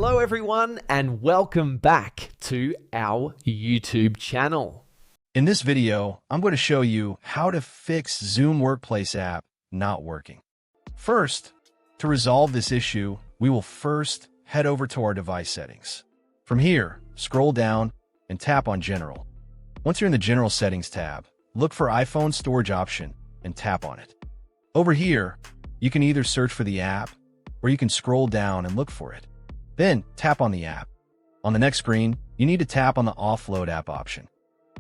Hello everyone and welcome back to our YouTube channel. In this video, I'm going to show you how to fix Zoom Workplace app not working. First, to resolve this issue, we will first head over to our device settings. From here, scroll down and tap on General. Once you're in the General Settings tab, look for iPhone Storage option and tap on it. Over here, you can either search for the app or you can scroll down and look for it. Then tap on the app. On the next screen, you need to tap on the Offload app option.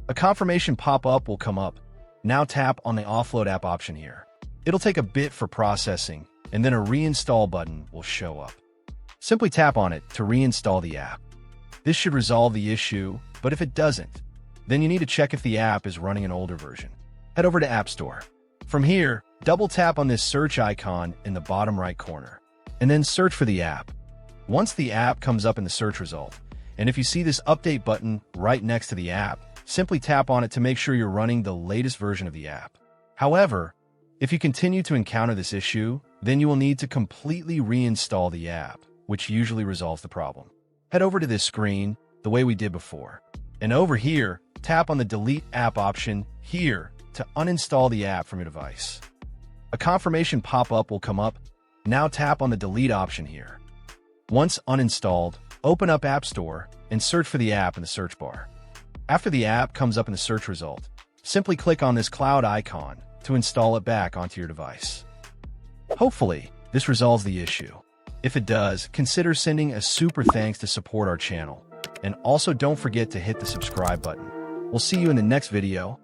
A confirmation pop-up will come up. Now tap on the Offload app option here. It'll take a bit for processing, and then a reinstall button will show up. Simply tap on it to reinstall the app. This should resolve the issue, but if it doesn't, then you need to check if the app is running an older version. Head over to App Store. From here, double tap on this search icon in the bottom right corner, and then search for the app. Once the app comes up in the search result, and if you see this update button right next to the app, simply tap on it to make sure you're running the latest version of the app. However, if you continue to encounter this issue, then you will need to completely reinstall the app, which usually resolves the problem. Head over to this screen the way we did before, and over here, tap on the Delete App option here to uninstall the app from your device. A confirmation pop-up will come up. Now tap on the Delete option here. Once uninstalled, open up App Store and search for the app in the search bar. After the app comes up in the search result, simply click on this cloud icon to install it back onto your device. Hopefully, this resolves the issue. If it does, consider sending a super thanks to support our channel. And also don't forget to hit the subscribe button. We'll see you in the next video.